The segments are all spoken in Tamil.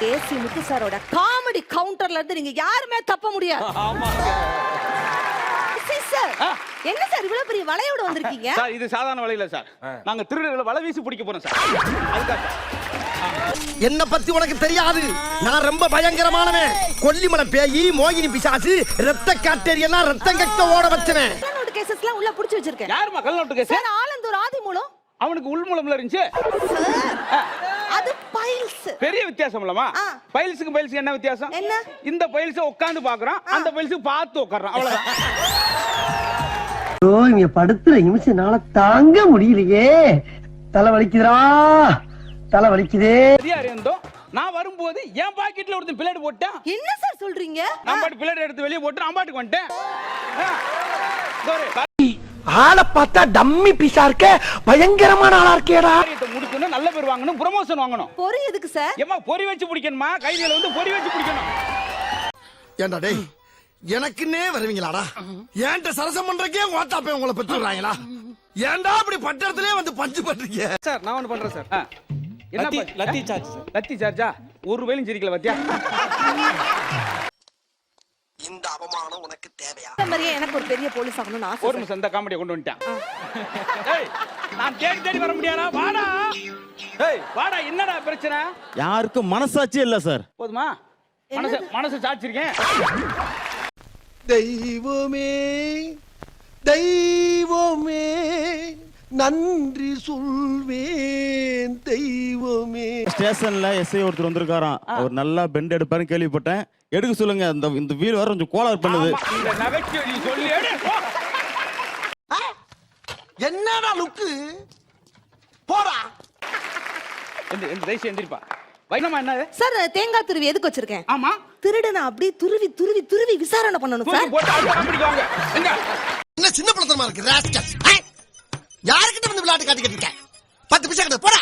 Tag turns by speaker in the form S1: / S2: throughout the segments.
S1: ஏசி முத்து சாரோட காமெடி கவுண்டர்ல இருந்து நீங்க யாருமே தப்ப முடியாது. சார் என்ன சார் இவ்வளவு பெரிய வளையோட வந்திருக்கீங்க?
S2: சார் இது சாதாரண வலை இல்ல சார். நாங்க திருடர்களை வலை வீசி பிடிக்க போறோம் சார். அதுதான் சார்.
S3: என்ன பத்தி உனக்கு தெரியாது. நான் ரொம்ப பயங்கரமானவன். கொல்லிமலை பேயி, மோகினி பிசாசு, ரத்த காட்டேரியெல்லாம் ரத்தம் கட்ட ஓட வச்சவன்.
S1: கள்ளநோட்டு கேசஸ்லாம் உள்ள புடிச்சு வச்சிருக்கேன்.
S2: யாருமா கள்ளநோட்டு கேஸ்?
S1: சார் ஆலந்தூர் ஆதிமூலம்.
S2: அவனுக்கு உள்மூலம்ல இருந்துச்சு.
S1: அது பைல்ஸ்.
S2: பெரிய வித்தியாசம் இல்லமா? பைல்ஸ்க்கு பைல்ஸ்க்கு என்ன வித்தியாசம்?
S1: என்ன?
S2: இந்த பைல்ஸ் உட்கார்ந்து பாக்குறான், அந்த பைல்ஸ் பார்த்து உட்கார்றான். அவ்வளவுதான்.
S3: ஓ இங்க படுத்துற நிமிஷம்னால தாங்க முடியலையே. தலை வலிக்குதுடா. தலை வலிக்குதே.
S2: சரியா இருந்தோம். நான் வரும்போது என் பாக்கெட்ல ஒருத்தன் பிளேட் போட்டான்.
S1: என்ன சார் சொல்றீங்க?
S2: நான் பாட்டு பிளேட் எடுத்து வெளிய போட்டு நான் பாட்டுக்கு வந்துட்டேன்.
S3: ஆளை பார்த்தா டம்மி பீஸா இருக்க, பயங்கரமான ஆளா இருக்கேடா.
S2: முடிக்கணும், நல்ல பேர் வாங்கணும், ப்ரமோஷன் வாங்கணும்.
S1: பொரி எதுக்கு சார்?
S2: ஏமா பொரி வச்சு பிடிக்கணுமா? கைதில வந்து பொரி வச்சு பிடிக்கணும்.
S3: ஏண்டா டேய், எனக்குன்னே வருவீங்களாடா? ஏன்ட்ட சரசம் பண்றக்கே ஓட்டாப்பே உங்களை பெற்றுறாங்களா? ஏன்டா அப்படி பட்டறதுலயே வந்து பஞ்சு பண்றீங்க?
S2: சார் நான் ஒன்னு பண்றேன் சார். என்ன லத்தி சார்ஜ் சார்? லத்தி சார்ஜா? ஒரு வேளையும் சிரிக்கல பாத்தியா?
S3: இந்த அவமானம் உனக்கு தேவையா?
S1: இந்த மாதிரியே எனக்கு ஒரு பெரிய போலீஸ் ஆகணும்னு ஆசை.
S2: ஒரு நிமிஷம் இந்த காமெடியை கொண்டு வந்துட்டேன். ஏய் நான் தேடி தேடி வர முடியாதா? வாடா. ஏய் வாடா, என்னடா பிரச்சனை?
S4: யாருக்கும் மனசாட்சியே இல்ல சார்.
S2: போதுமா? மனசு சாச்சிருக்கேன்.
S3: தெய்வமே தெய்வமே நன்றி சொல்வேன் தெய்வமே.
S4: ஸ்டேஷன்ல எஸ்ஐ ஒருத்தர் வந்திருக்காராம். அவர் நல்லா பெண்ட் எடுப்பாருன்னு கேள்விப்பட்டேன். எடுக்க சொல்லுங்க. இந்த வீல் வர கொஞ்சம் கோளாறு பண்ணுது.
S2: இந்த நகைச்சுவை நீ சொல்லி எடு.
S3: என்னடா லுக்கு? போடா.
S2: இந்த தேசிய எந்திரிப்பா. வைனமா என்னது?
S1: சார் தேங்காய் துருவி எதுக்கு வச்சிருக்கேன்?
S2: ஆமா.
S1: திருடனை அப்படியே துருவி துருவி துருவி விசாரணை பண்ணனும் சார்.
S2: போட்டு அந்த காமெடிக்கு வாங்க. எங்க?
S3: என்ன சின்ன பழத்தனமா இருக்கு ராஸ்கல். யார்கிட்ட வந்து விளையாட்டு காட்டிக்கிட்டு இருக்க? 10 பைசா கிட்ட போடா.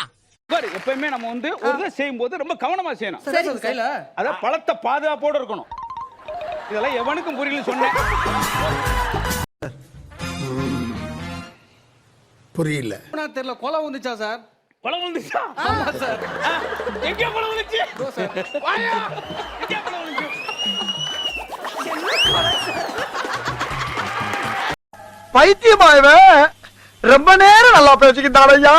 S2: பாரு எப்பவுமே நம்ம வந்து ஒரு செய்யும்போது ரொம்ப கவனமா செய்யணும்.
S1: சரி கையில
S2: அத பழத்தை பாதுகாப்போட இருக்கணும். இதெல்லாம் எவனுக்கும் புரியல சொன்னேன்.
S3: புரியல.
S5: நான் தெரியல. கொலை வந்துச்சா சார்?
S2: கொலை வந்துச்சா?
S5: ஆமா சார்.
S2: எங்க கொலை வந்துச்சு? வாயா. எங்க கொலை வந்துச்சு?
S3: பைத்தியமாயவே ரொம்ப நேரம் நல்லா பேசிக்கிட்டாரையா.